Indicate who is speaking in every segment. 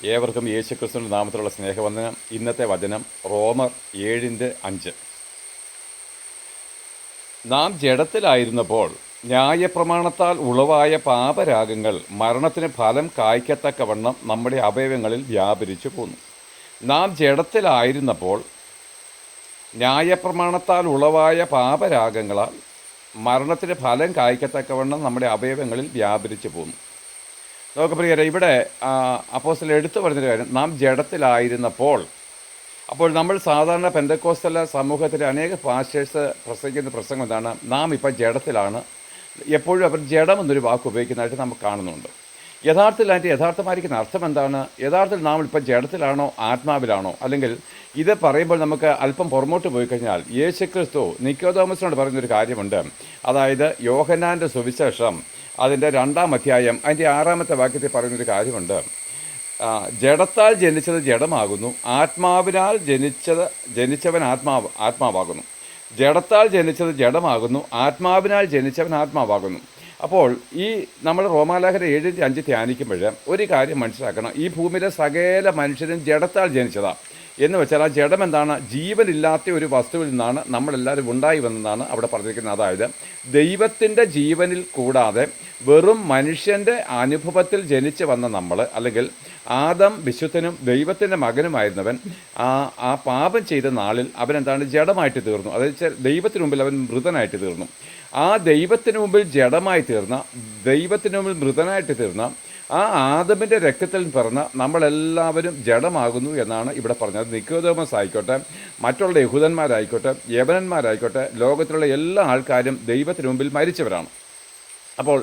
Speaker 1: ഏവർക്കും യേശുക്രിസ്തുവിൻ്റെ നാമത്തിലുള്ള സ്നേഹവന്ദനം. ഇന്നത്തെ വചനം റോമർ 7:5. നാം ജഡത്തിലായിരുന്നപ്പോൾ ന്യായപ്രമാണത്താൽ ഉളവായ പാപരാഗങ്ങൾ മരണത്തിന് ഫലം കായ്ക്കത്തക്കവണ്ണം നമ്മുടെ അവയവങ്ങളിൽ വ്യാപരിച്ചു പോന്നു. നാം ജഡത്തിലായിരുന്നപ്പോൾ ന്യായപ്രമാണത്താൽ ഉളവായ പാപരാഗങ്ങളാൽ മരണത്തിന് ഫലം കായ്ക്കത്തക്കവണ്ണം നമ്മുടെ അവയവങ്ങളിൽ വ്യാപരിച്ചു പോന്നു. നമുക്ക് പ്രിയരെ, ഇവിടെ അപ്പോസ്തലൻ എടുത്തു പറഞ്ഞൊരു കാര്യം, നാം ജഡത്തിലായിരുന്നപ്പോൾ. അപ്പോൾ നമ്മൾ സാധാരണ പെന്തക്കോസ്തല സമൂഹത്തിലെ അനേക പാസ്റ്റേഴ്സ് പ്രസംഗിക്കുന്ന പ്രസംഗം എന്താണ്? നാം ഇപ്പം ജഡത്തിലാണ്. എപ്പോഴും അവർ ജഡം എന്നൊരു വാക്ക് ഉപയോഗിക്കുന്നതായിട്ട് നമുക്ക് കാണുന്നുണ്ട്. യഥാർത്ഥത്തിൽ അതിൻ്റെ യഥാർത്ഥമായിരിക്കുന്ന അർത്ഥം എന്താണ്? യഥാർത്ഥത്തിൽ നാം ഇപ്പം ജഡത്തിലാണോ ആത്മാവിലാണോ? അല്ലെങ്കിൽ ഇത് പറയുമ്പോൾ നമുക്ക് അല്പം പുറമോട്ട് പോയി കഴിഞ്ഞാൽ യേശുക്രിസ്തു നിക്കോദോമസിനോട് പറയുന്നൊരു കാര്യമുണ്ട്. അതായത് യോഹന്നാൻ്റെ സുവിശേഷം അതിൻ്റെ 2-ാം അധ്യായം അതിൻ്റെ 6-ാമത്തെ വാക്യത്തിൽ പറയുന്നൊരു കാര്യമുണ്ട്. ജഡത്താൽ ജനിച്ചത് ജഡമാകുന്നു, ആത്മാവിനാൽ ജനിച്ചവൻ ആത്മാവാകുന്നു. ജഡത്താൽ ജനിച്ചത് ജഡമാകുന്നു, ആത്മാവിനാൽ ജനിച്ചവൻ ആത്മാവാകുന്നു. അപ്പോൾ ഈ നമ്മൾ റോമാലേഖനം 7:5 ധ്യാനിക്കുമ്പോൾ ഒരു കാര്യം മനസ്സിലാക്കണം. ഈ ഭൂമിയിലെ സകല മനുഷ്യരും ജഡത്താൽ ജനിച്ചതാണ്. എന്ന് വെച്ചാൽ ആ ജഡം എന്താണ്? ജീവനില്ലാത്ത ഒരു വസ്തുവിൽ നിന്നാണ് നമ്മളെല്ലാവരും ഉണ്ടായി വന്നതാണ് അവിടെ പറഞ്ഞിരിക്കുന്നത്. അതായത് ദൈവത്തിൻ്റെ ജീവനിൽ കൂടാതെ വെറും മനുഷ്യൻ്റെ അനുഭവത്തിൽ ജനിച്ച് വന്ന നമ്മൾ, അല്ലെങ്കിൽ ആദം വിശുദ്ധനും ദൈവത്തിൻ്റെ മകനുമായിരുന്നവൻ ആ പാപം ചെയ്ത നാളിൽ അവനെന്താണ്? ജഡമായിട്ട് തീർന്നു. അതായത് ദൈവത്തിന് മുമ്പിൽ അവൻ മൃതനായിട്ട് തീർന്നു. ആ ദൈവത്തിന് മുമ്പിൽ ജഡമായി തീർന്ന, ദൈവത്തിന് മുമ്പിൽ മൃതനായിട്ട് തീർന്ന ആ ആദമിൻ്റെ രക്തത്തിൽ പിറന്ന നമ്മളെല്ലാവരും ജഡമാകുന്നു എന്നാണ് ഇവിടെ പറഞ്ഞത്. നിക്കോദോമസ് ആയിക്കോട്ടെ, മറ്റുള്ള യഹൂദന്മാരായിക്കോട്ടെ, യവനന്മാരായിക്കോട്ടെ, ലോകത്തിലുള്ള എല്ലാ ആൾക്കാരും ദൈവത്തിന് മുമ്പിൽ മരിച്ചവരാണ്. അപ്പോൾ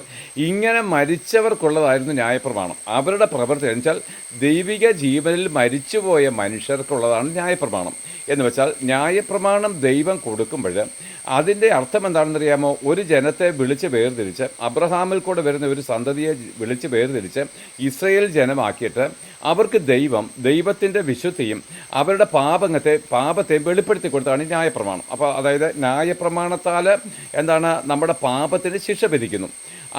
Speaker 1: ഇങ്ങനെ മരിച്ചവർക്കുള്ളതായിരുന്നു ന്യായപ്രമാണം. അവരുടെ പ്രവൃത്തി എന്നുവെച്ചാൽ ദൈവിക ജീവനിൽ മരിച്ചുപോയ മനുഷ്യർക്കുള്ളതാണ് ന്യായപ്രമാണം. എന്ന് വെച്ചാൽ ന്യായപ്രമാണം ദൈവം കൊടുക്കുമ്പോൾ അതിൻ്റെ അർത്ഥം എന്താണെന്നറിയാമോ? ഒരു ജനത്തെ വിളിച്ച് വേർതിരിച്ച്, അബ്രഹാമിൽ കൂടെ വരുന്ന ഒരു സന്തതിയെ വിളിച്ച് വേർതിരിച്ച് ഇസ്രയേൽ ജനമാക്കിയിട്ട് അവർക്ക് ദൈവത്തിൻ്റെ വിശുദ്ധിയും അവരുടെ പാപത്തെ വെളിപ്പെടുത്തി കൊടുത്താണ് ന്യായപ്രമാണം. അപ്പോൾ അതായത് ന്യായപ്രമാണത്താൽ എന്താണ്? നമ്മുടെ പാപത്തിന് ശിക്ഷ വിധിക്കുന്നു.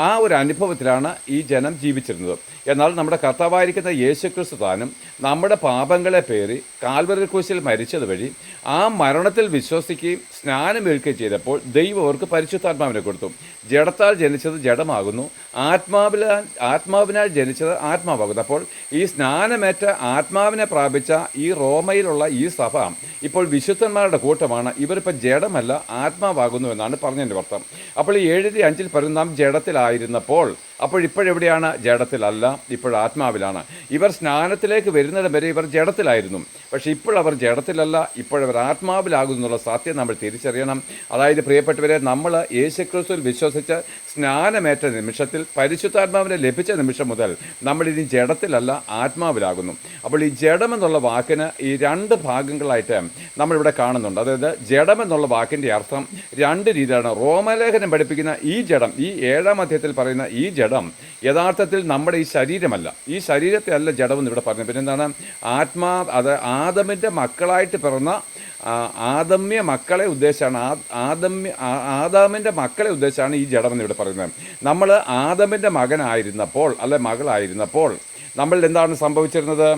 Speaker 1: ആ ഒരു അനുഭവത്തിലാണ് ഈ ജനം ജീവിച്ചിരുന്നത്. എന്നാൽ നമ്മുടെ കർത്താവായിരിക്കുന്ന യേശുക്രിസ്തു താനും നമ്മുടെ പാപങ്ങളെ പേറി കാൽവരി ക്രൂശിൽ മരിച്ചത് വഴി ആ മരണത്തിൽ വിശ്വസിക്കുകയും സ്നാനമേൽക്കുകയും ചെയ്തപ്പോൾ ദൈവം അവർക്ക് പരിശുദ്ധാത്മാവിനെ കൊടുത്തു. ജഡത്താൽ ജനിച്ചത് ജഡമാകുന്നു, ആത്മാവിനാൽ ജനിച്ചത് ആത്മാവാകുന്നു. അപ്പോൾ ഈ സ്നാനമേറ്റ ആത്മാവിനെ പ്രാപിച്ച ഈ റോമയിലുള്ള ഈ സഭ ഇപ്പോൾ വിശുദ്ധന്മാരുടെ കൂട്ടമാണ്. ഇവരിപ്പോൾ ജഡമല്ല ആത്മാവാകുന്നു എന്നാണ് പറഞ്ഞതിൻ്റെ അർത്ഥം. അപ്പോൾ ഈ 7:5 പറയുന്ന നാം ജഡത്തിലായിരുന്നപ്പോൾ, അപ്പോൾ ഇപ്പോഴെവിടെയാണ്? ജഡത്തിലല്ല, ഇപ്പോൾ ആത്മാവിലാണ്. ഇവർ സ്നാനത്തിലേക്ക് വരുന്നിടം വരെ ഇവർ ജഡത്തിലായിരുന്നു. പക്ഷേ ഇപ്പോഴവർ ജഡത്തിലല്ല, ഇപ്പോഴവർ ആത്മാവിലാകുന്നു എന്നുള്ള സത്യം നമ്മൾ തിരിച്ചറിയണം. അതായത് പ്രിയപ്പെട്ടവരെ, നമ്മൾ യേശുക്രിസ്തുവിൽ വിശ്വസിച്ച് സ്നാനമേറ്റ നിമിഷത്തിൽ, പരിശുദ്ധാത്മാവിനെ ലഭിച്ച നിമിഷം മുതൽ നമ്മളിനി ജഡത്തിലല്ല ആത്മാവിലാകുന്നു. അപ്പോൾ ഈ ജഡമെന്നുള്ള വാക്കിന് ഈ 2 ഭാഗങ്ങളായിട്ട് നമ്മളിവിടെ കാണുന്നുണ്ട്. അതായത് ജഡമെന്നുള്ള വാക്കിൻ്റെ അർത്ഥം 2 രീതിയിലാണ്. റോമലേഖനം പഠിപ്പിക്കുന്ന ഈ ജഡം, ഈ 7-ാം അധ്യായത്തിൽ പറയുന്ന ഈ ജഡം യഥാർത്ഥത്തിൽ നമ്മുടെ ഈ ശരീരമല്ല. ഈ ശരീരത്തെ അല്ല ജഡമെന്ന് ഇവിടെ പറഞ്ഞു. പിന്നെ എന്താണ്? അത് ആദമിൻ്റെ മക്കളായിട്ട് പിറന്ന ആദമ്യ മക്കളെ ഉദ്ദേശിച്ചാണ്, ആദാമിൻ്റെ മക്കളെ ഉദ്ദേശിച്ചാണ് ഈ ജഡമെന്ന് ഇവിടെ പറയുന്നത്. നമ്മൾ ആദമിൻ്റെ മകനായിരുന്നപ്പോൾ, അല്ലെ മകളായിരുന്നപ്പോൾ നമ്മൾ എന്താണ് സംഭവിച്ചിരുന്നത്?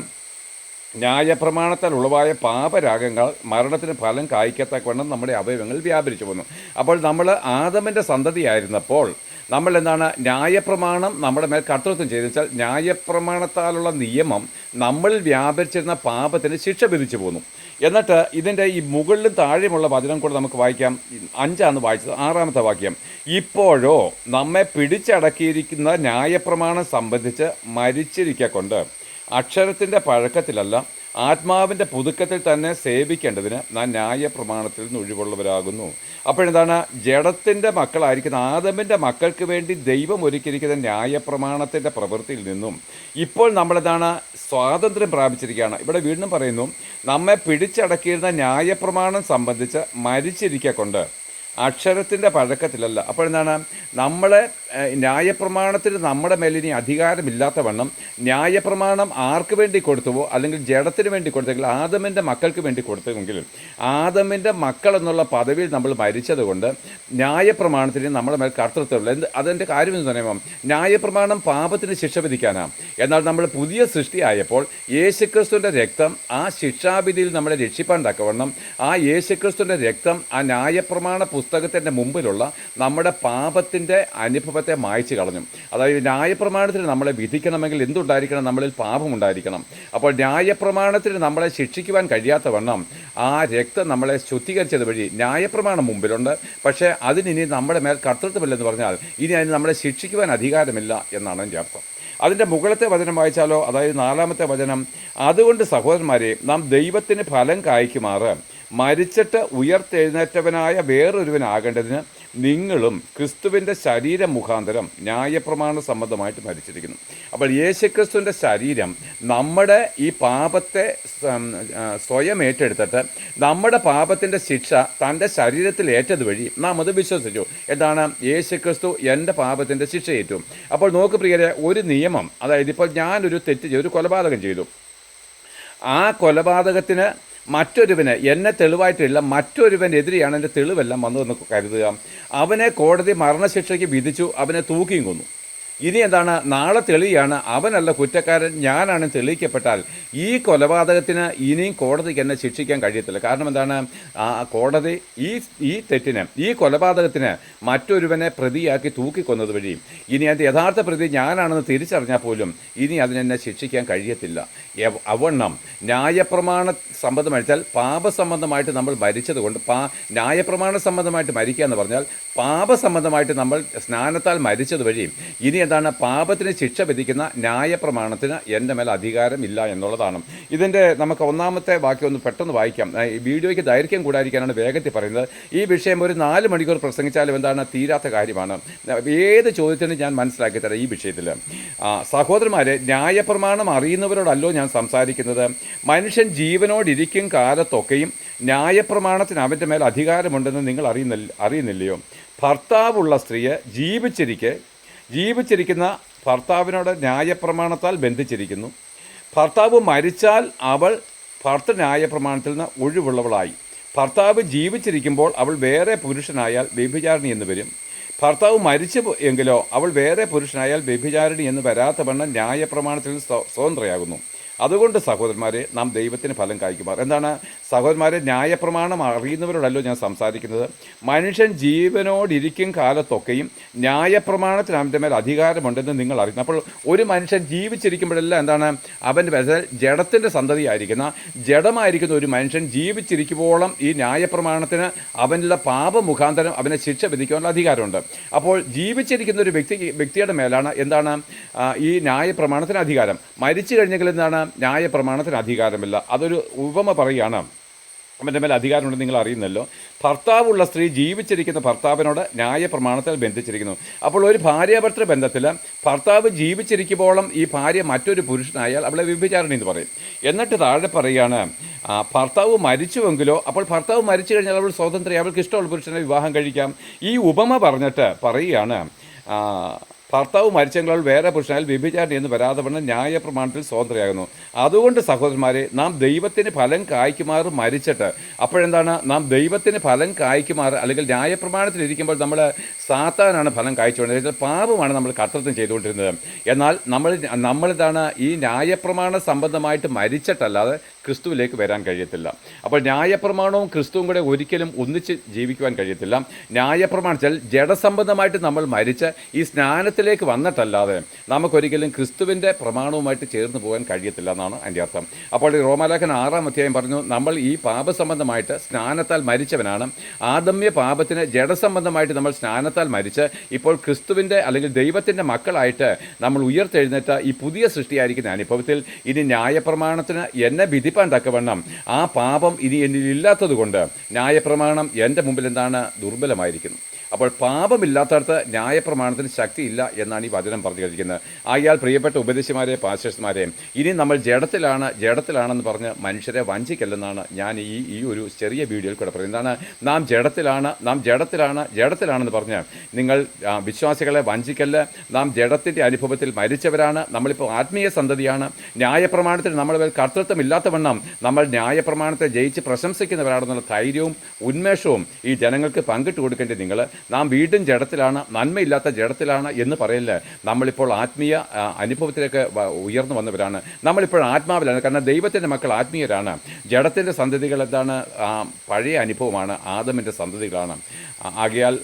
Speaker 1: ന്യായപ്രമാണത്താൽ ഉളവായ പാപരാഗങ്ങൾ മരണത്തിന് ഫലം കായ്ക്കത്തക്കവണ്ണം നമ്മുടെ അവയവങ്ങൾ വ്യാപരിച്ചു പോന്നു. അപ്പോൾ നമ്മൾ ആദമിൻ്റെ സന്തതിയായിരുന്നപ്പോൾ നമ്മൾ എന്താണ്? ന്യായപ്രമാണം നമ്മുടെ മേൽ കർത്തൃത്വം ചെയ്തു വെച്ചാൽ ന്യായപ്രമാണത്താലുള്ള നിയമം നമ്മളിൽ വ്യാപരിച്ചിരുന്ന പാപത്തിന് ശിക്ഷ വിധിച്ചു പോന്നു. എന്നിട്ട് ഇതിൻ്റെ ഈ മുകളിലും താഴെയുമുള്ള വചനം കൂടെ നമുക്ക് വായിക്കാം. 5 വായിച്ചത്. 6-ാമത്തെ വാക്യം, ഇപ്പോഴോ നമ്മെ പിടിച്ചടക്കിയിരിക്കുന്ന ന്യായപ്രമാണം സംബന്ധിച്ച് മരിച്ചിരിക്കൊണ്ട് അക്ഷരത്തിൻ്റെ പഴക്കത്തിലല്ല ആത്മാവിൻ്റെ പുതുക്കത്തിൽ തന്നെ സേവിക്കേണ്ടതിന് നാം ന്യായപ്രമാണത്തിൽ നിന്ന് ഒഴിവുള്ളവരാകുന്നു. അപ്പോഴെന്താണ്? ജഡത്തിൻ്റെ മക്കളായിരിക്കുന്ന ആദമിൻ്റെ മക്കൾക്ക് വേണ്ടി ദൈവം ഒരുക്കിയിരിക്കുന്ന ന്യായപ്രമാണത്തിൻ്റെ പ്രവൃത്തിയിൽ നിന്നും ഇപ്പോൾ നമ്മളെന്താണ്? സ്വാതന്ത്ര്യം പ്രാപിച്ചിരിക്കുകയാണ്. ഇവിടെ വീണ്ടും പറയുന്നു, നമ്മെ പിടിച്ചടക്കിയിരുന്ന ന്യായപ്രമാണം സംബന്ധിച്ച് മരിച്ചിരിക്കൊണ്ട് അക്ഷരത്തിൻ്റെ പഴക്കത്തിലല്ല. അപ്പോൾ എന്താണ്, നമ്മളെ ന്യായപ്രമാണത്തിന് നമ്മുടെ മേലിനി അധികാരമില്ലാത്ത വണ്ണം ന്യായപ്രമാണം ആർക്ക് വേണ്ടി കൊടുത്തുവോ, അല്ലെങ്കിൽ ജഡത്തിന് വേണ്ടി കൊടുത്തെങ്കിൽ ആദമിൻ്റെ മക്കൾക്ക് വേണ്ടി കൊടുത്തെങ്കിലും ആദമിൻ്റെ മക്കൾ എന്നുള്ള പദവിയിൽ നമ്മൾ മരിച്ചതുകൊണ്ട് ന്യായപ്രമാണത്തിന് നമ്മുടെ മേൽ കർത്തൃത്വമുള്ള അതിൻ്റെ കാര്യം എന്ന് പറയുമ്പം ന്യായപ്രമാണം പാപത്തിന് ശിക്ഷ വിധിക്കാനാണ്. എന്നാൽ നമ്മൾ പുതിയ സൃഷ്ടിയായപ്പോൾ യേശുക്രിസ്തുവിൻ്റെ രക്തം ആ ശിക്ഷാവിധിയിൽ നമ്മളെ രക്ഷിപ്പാൻ തക്കവണ്ണം ആ യേശുക്രിസ്തുവിൻ്റെ രക്തം ആ ന്യായപ്രമാണ പുസ്തകത്തിൻ്റെ മുമ്പിലുള്ള നമ്മുടെ പാപത്തിൻ്റെ അനുഭവത്തെ മായ്ച്ചു കളഞ്ഞു. അതായത് ന്യായപ്രമാണത്തിന് നമ്മളെ വിധിക്കണമെങ്കിൽ എന്തുണ്ടായിരിക്കണം? നമ്മളിൽ പാപമുണ്ടായിരിക്കണം. അപ്പോൾ ന്യായപ്രമാണത്തിന് നമ്മളെ ശിക്ഷിക്കുവാൻ കഴിയാത്ത വണ്ണം ആ രക്തം നമ്മളെ ശുദ്ധീകരിച്ചത് വഴി ന്യായപ്രമാണം മുമ്പിലുണ്ട്. പക്ഷേ അതിനി നമ്മുടെ മേൽ കർത്തൃത്വമില്ലെന്ന് പറഞ്ഞാൽ ഇനി അതിന് നമ്മളെ ശിക്ഷിക്കുവാൻ അധികാരമില്ല എന്നാണ് എൻ്റെ അർത്ഥം. അതിൻ്റെ മുകളിലത്തെ വചനം വായിച്ചാലോ, അതായത് 4-ാമത്തെ വചനം, അതുകൊണ്ട് സഹോദരന്മാരെ നാം ദൈവത്തിന് ഫലം കായ്ക്കുമാറ് മരിച്ചിട്ട് ഉയർത്തെഴുന്നേറ്റവനായ വേറൊരുവനാകേണ്ടതിന് നിങ്ങളും ക്രിസ്തുവിൻ്റെ ശരീരം മുഖാന്തരം ന്യായപ്രമാണ സംബന്ധമായിട്ട് മരിച്ചിരിക്കുന്നു. അപ്പോൾ യേശുക്രിസ്തുവിൻ്റെ ശരീരം നമ്മുടെ ഈ പാപത്തെ സ്വയം ഏറ്റെടുത്തിട്ട് നമ്മുടെ പാപത്തിൻ്റെ ശിക്ഷ തൻ്റെ ശരീരത്തിൽ ഏറ്റത് വഴി നാം അത് വിശ്വസിച്ചു. എന്താണ്? യേശുക്രിസ്തു എൻ്റെ പാപത്തിൻ്റെ ശിക്ഷ ഏറ്റു. അപ്പോൾ നോക്ക് പ്രിയരെ, ഒരു നിയമം, അതായത് ഇപ്പോൾ ഞാനൊരു തെറ്റ് ചെയ്തു, ഒരു കൊലപാതകം ചെയ്തു. ആ കൊലപാതകത്തിന് മറ്റൊരുവന് എന്നെ തെളിവായിട്ടില്ല, മറ്റൊരുവനെതിരെയാണ് എൻ്റെ തെളിവെല്ലാം വന്നതെന്ന് കരുതുക. അവനെ കോടതി മരണശിക്ഷയ്ക്ക് വിധിച്ചു, അവനെ തൂക്കിയും കൊന്നു. ഇനി എന്താണ്? നാളെ തെളിയാണ് അവനല്ല കുറ്റക്കാരൻ, ഞാനാണ് തെളിയിക്കപ്പെട്ടാൽ ഈ കൊലപാതകത്തിന് ഇനിയും കോടതിക്ക് എന്നെ ശിക്ഷിക്കാൻ കഴിയത്തില്ല. കാരണം എന്താണ്? ആ കോടതി ഈ തെറ്റിന്, ഈ കൊലപാതകത്തിന് മറ്റൊരുവനെ പ്രതിയാക്കി തൂക്കിക്കൊന്നത് വഴി ഇനി അതിൻ്റെ യഥാർത്ഥ പ്രതി ഞാനാണെന്ന് തിരിച്ചറിഞ്ഞാൽ പോലും ഇനി അതിനെന്നെ ശിക്ഷിക്കാൻ കഴിയത്തില്ല. അവണ്ണം ന്യായപ്രമാണ സംബന്ധമായിട്ടാൽ പാപസംബന്ധമായിട്ട് നമ്മൾ മരിച്ചത് കൊണ്ട് ന്യായപ്രമാണ സംബന്ധമായിട്ട് മരിക്കുക എന്ന് പറഞ്ഞാൽ പാപസംബന്ധമായിട്ട് നമ്മൾ സ്നാനത്താൽ മരിച്ചത് വഴി ഇനി എന്താണ്? പാപത്തിന് ശിക്ഷ വിധിക്കുന്ന ന്യായപ്രമാണത്തിന് എൻ്റെ മേൽ അധികാരമില്ല എന്നുള്ളതാണ്. ഇതിൻ്റെ നമുക്ക് 1-ാമത്തെ വാക്യം ഒന്ന് പെട്ടെന്ന് വായിക്കാം. ഈ വീഡിയോയ്ക്ക് ദൈർഘ്യം കൂടാതിരിക്കാനാണ് വേഗത്തിൽ പറയുന്നത്. ഈ വിഷയം ഒരു 4 മണിക്കൂർ പ്രസംഗിച്ചാലും എന്താണ് തീരാത്ത കാര്യമാണ്. ഏത് ചോദ്യത്തിനും ഞാൻ മനസ്സിലാക്കി തരാം ഈ വിഷയത്തിൽ. സഹോദരന്മാരെ, ന്യായപ്രമാണം അറിയുന്നവരോടല്ലോ ഞാൻ സംസാരിക്കുന്നത്. മനുഷ്യൻ ജീവനോടിരിക്കും കാലത്തൊക്കെയും ന്യായപ്രമാണത്തിന് അവൻ്റെ മേൽ അധികാരമുണ്ടെന്ന് നിങ്ങൾ അറിയുന്നില്ലയോ? ഭർത്താവുള്ള സ്ത്രീയെ ജീവിച്ചിരിക്കുന്ന ഭർത്താവിനോട് ന്യായപ്രമാണത്താൽ ബന്ധിച്ചിരിക്കുന്നു. ഭർത്താവ് മരിച്ചാൽ അവൾ ഭർത്തൃ ന്യായപ്രമാണത്തിൽ നിന്ന് ഒഴിവുള്ളവളായി. ഭർത്താവ് ജീവിച്ചിരിക്കുമ്പോൾ അവൾ വേറെ പുരുഷനായാൽ വ്യഭിചാരിണി എന്ന് വരും. ഭർത്താവ് മരിച്ചു എങ്കിലോ അവൾ വേറെ പുരുഷനായാൽ വ്യഭിചാരിണി എന്ന് വരാത്ത വണ്ണം ന്യായപ്രമാണത്തിൽ സ്വതന്ത്രയാകുന്നു. അതുകൊണ്ട് സഹോദരന്മാരെ നാം ദൈവത്തിന് ഫലം കായ്ക്കുമാർ. എന്താണ് സഹോദരന്മാരെ? ന്യായപ്രമാണം അറിയുന്നവരോടല്ലോ ഞാൻ സംസാരിക്കുന്നത്. മനുഷ്യൻ ജീവനോടിരിക്കും കാലത്തൊക്കെയും ന്യായപ്രമാണത്തിന് അവൻ്റെ മേൽ അധികാരമുണ്ടെന്ന് നിങ്ങൾ അറിയുന്നു. അപ്പോൾ ഒരു മനുഷ്യൻ ജീവിച്ചിരിക്കുമ്പോഴെല്ലാം എന്താണ്? അവൻ്റെ ജഡത്തിൻ്റെ സന്തതിയായിരിക്കുന്ന ജഡമായിരിക്കുന്ന ഒരു മനുഷ്യൻ ജീവിച്ചിരിക്കുമ്പോളം ഈ ന്യായപ്രമാണത്തിന് അവൻ്റെ പാപമുഖാന്തരം അവനെ ശിക്ഷ വിധിക്കാനുള്ള അധികാരമുണ്ട്. അപ്പോൾ ജീവിച്ചിരിക്കുന്ന ഒരു വ്യക്തിയുടെ മേലാണ് എന്താണ് ഈ ന്യായപ്രമാണത്തിന് അധികാരം. മരിച്ചു കഴിഞ്ഞെങ്കിൽ എന്താണ്? ന്യായപ്രമാണത്തിന് അധികാരമില്ല. അതൊരു ഉപമ പറയുകയാണ്. അവൻ്റെ മേൽ അധികാരമുണ്ടെന്ന് നിങ്ങൾ അറിയുന്നല്ലോ. ഭർത്താവുള്ള സ്ത്രീ ജീവിച്ചിരിക്കുന്ന ഭർത്താവിനോട് ന്യായപ്രമാണത്തിൽ ബന്ധിച്ചിരിക്കുന്നു. അപ്പോൾ ഒരു ഭാര്യാഭർത്തൃ ബന്ധത്തിൽ ഭർത്താവ് ജീവിച്ചിരിക്കുമ്പോളം ഈ ഭാര്യ മറ്റൊരു പുരുഷനായാൽ അവളെ വ്യഭിചാരിണി എന്ന് പറയും. എന്നിട്ട് താഴെ പറയുകയാണ്, ഭർത്താവ് മരിച്ചുവെങ്കിലോ, അപ്പോൾ ഭർത്താവ് മരിച്ചു കഴിഞ്ഞാൽ അവൾ സ്വതന്ത്രയായി അവൾക്ക് ഇഷ്ടമുള്ള പുരുഷനെ വിവാഹം കഴിക്കാം. ഈ ഉപമ പറഞ്ഞിട്ട് പറയുകയാണ്, ഭർത്താവ് മരിച്ചെങ്കിൽ വേറെ പുരുഷനാൽ വ്യഭിചാരിണി എന്ന് വരാതെ വണ്ണം ന്യായപ്രമാണത്തിൽ സ്വതന്ത്രയാകുന്നു. അതുകൊണ്ട് സഹോദരന്മാരെ നാം ദൈവത്തിന് ഫലം കായ്ക്കുമാറ് മരിച്ചിട്ട്, അപ്പോഴെന്താണ്? നാം ദൈവത്തിന് ഫലം കായ്ക്കുമാറ്, അല്ലെങ്കിൽ ന്യായപ്രമാണത്തിൽ ഇരിക്കുമ്പോൾ നമ്മൾ സാത്താനാണ് ഫലം കായ്ച്ചുകൊണ്ടിരുന്നത്, പാപമാണ് നമ്മൾ കർത്തൃത്വം ചെയ്തുകൊണ്ടിരുന്നത്. എന്നാൽ നമ്മളിതാണ് ഈ ന്യായപ്രമാണ സംബന്ധമായിട്ട് മരിച്ചിട്ടല്ലാതെ ക്രിസ്തുവിലേക്ക് വരാൻ കഴിയത്തില്ല. അപ്പോൾ ന്യായപ്രമാണവും ക്രിസ്തുവും കൂടെ ഒരിക്കലും ഒന്നിച്ച് ജീവിക്കുവാൻ കഴിയത്തില്ല. ന്യായപ്രമാണിച്ചാൽ ജഡസംബന്ധമായിട്ട് നമ്മൾ മരിച്ച് ഈ സ്നാനത്തിലേക്ക് വന്നിട്ടല്ലാതെ നമുക്കൊരിക്കലും ക്രിസ്തുവിൻ്റെ പ്രമാണവുമായിട്ട് ചേർന്ന് പോകാൻ കഴിയത്തില്ല എന്നാണ് അതിൻ്റെ അർത്ഥം. അപ്പോൾ ഈ റോമാലേഖനം 6-ാം അധ്യായം പറഞ്ഞു, നമ്മൾ ഈ പാപസംബന്ധമായിട്ട് സ്നാനത്താൽ മരിച്ചവനാണ്. ആദമ്യ പാപത്തിന് ജഡസംബന്ധമായിട്ട് നമ്മൾ സ്നാനത്താൽ മരിച്ച് ഇപ്പോൾ ക്രിസ്തുവിൻ്റെ അല്ലെങ്കിൽ ദൈവത്തിൻ്റെ മക്കളായിട്ട് നമ്മൾ ഉയർത്തെഴുന്നേറ്റ ഈ പുതിയ സൃഷ്ടിയായിരിക്കുന്ന അനുഭവത്തിൽ ഇനി ന്യായപ്രമാണത്തിന് എന്നെ വിധിപ്പാൻ തക്കവണ്ണം ആ പാപം ഇനി എന്നിലില്ലാത്തത് കൊണ്ട് ന്യായപ്രമാണം എൻ്റെ മുമ്പിൽ എന്താണ്? ദുർബലമായിരിക്കുന്നു. അപ്പോൾ പാപമില്ലാത്തടത്ത് ന്യായപ്രമാണത്തിന് ശക്തിയില്ല എന്നാണ് ഈ വചനം പറഞ്ഞു കഴിക്കുന്നത്. ആയാൽ പ്രിയപ്പെട്ട ഉപദേശിമാരെ, പാസ്റ്റേഴ്സ്മാരെ, ഇനി നമ്മൾ ജഡത്തിലാണെന്ന് പറഞ്ഞ് മനുഷ്യരെ വഞ്ചിക്കല്ലെന്നാണ് ഞാൻ ഈ ഒരു ചെറിയ വീഡിയോയിൽ കൂടെ പറയുന്നത്. എന്താണ്? നാം ജഡത്തിലാണെന്ന് പറഞ്ഞ് നിങ്ങൾ വിശ്വാസികളെ വഞ്ചിക്കല്ല്. നാം ജഡത്തിൻ്റെ അനുഭവത്തിൽ മരിച്ചവരാണ്. നമ്മളിപ്പോൾ ആത്മീയ സന്തതിയാണ്. ന്യായപ്രമാണത്തിൽ നമ്മുടെ മേൽ കർത്തൃത്വമില്ലാത്തവണ്ണം നമ്മൾ ന്യായപ്രമാണത്തെ ജയിച്ച് പ്രശംസിക്കുന്നവരാണെന്നുള്ള ധൈര്യവും ഉന്മേഷവും ഈ ജനങ്ങൾക്ക് പങ്കിട്ട് കൊടുക്കേണ്ടത് നിങ്ങൾ. നാം വീണ്ടും ജഡത്തിലാണ്, നന്മയില്ലാത്ത ജഡത്തിലാണ് എന്ന് പറയില്ല. നമ്മളിപ്പോൾ ആത്മീയ അനുഭവത്തിലേക്ക് ഉയർന്നു വന്നവരാണ്. നമ്മളിപ്പോൾ ആത്മാവിലാണ്. കാരണം ദൈവത്തിൻ്റെ മക്കൾ ആത്മീയരാണ്. ജഡത്തിൻ്റെ സന്തതികൾ എന്താണ്? പഴയ അനുഭവമാണ്, ആദമിൻ്റെ സന്തതികളാണ്. ആകയാൽ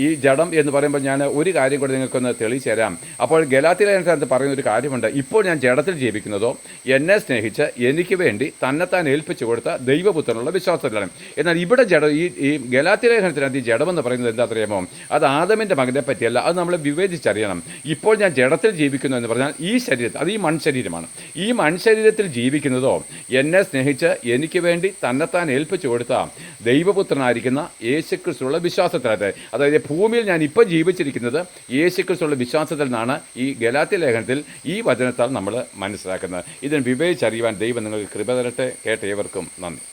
Speaker 1: ഈ ജഡം എന്ന് പറയുമ്പോൾ ഞാൻ ഒരു കാര്യം കൂടെ നിങ്ങൾക്കൊന്ന് തെളിയിച്ചു തരാം. അപ്പോൾ ഗലാത്യലേഖനത്തിനകത്ത് പറയുന്നൊരു കാര്യമുണ്ട്. ഇപ്പോൾ ഞാൻ ജഡത്തിൽ ജീവിക്കുന്നതോ എന്നെ സ്നേഹിച്ച് എനിക്ക് വേണ്ടി തന്നെത്താൻ ഏൽപ്പിച്ചു കൊടുത്ത ദൈവപുത്രനുള്ള വിശ്വാസത്തിലാണ്. എന്നാൽ ഇവിടെ ഈ ഗലാത്യലേഖനത്തിനകത്ത് ഈ ജഡമെന്ന് പറയുന്നത് എന്താ അറിയാമോ? അത് ആദമിൻ്റെ മകനെ പറ്റിയല്ല. അത് നമ്മൾ വിവേചിച്ചറിയണം. ഇപ്പോൾ ഞാൻ ജഡത്തിൽ ജീവിക്കുന്നു എന്ന് പറഞ്ഞാൽ ഈ ശരീരത്തിൽ, അത് ഈ മൺശരീരമാണ്. ഈ മൺശരീരത്തിൽ ജീവിക്കുന്നതോ എന്നെ സ്നേഹിച്ച് എനിക്ക് വേണ്ടി തന്നെത്താൻ ഏൽപ്പിച്ചു കൊടുത്ത ദൈവപുത്രനായിരിക്കുന്ന യേശുക്രിസ്തുവിലുള്ള വിശ്വാസത്തിലാണ്. അതായത് ഭൂമിയിൽ ഞാൻ ഇപ്പോൾ ജീവിച്ചിരിക്കുന്നത് യേശുക്രിസ്തുവിലുള്ള വിശ്വാസത്തിൽ നിന്നാണ് ഈ ഗലാത്യലേഖനത്തിൽ ഈ വചനത്താൽ നമ്മൾ മനസ്സിലാക്കുന്നത്. ഇതിന് വിവേചിച്ചറിയുവാൻ ദൈവം നിങ്ങൾക്ക് കൃപ തരട്ടെ. കേട്ട ഏവർക്കും നന്ദി.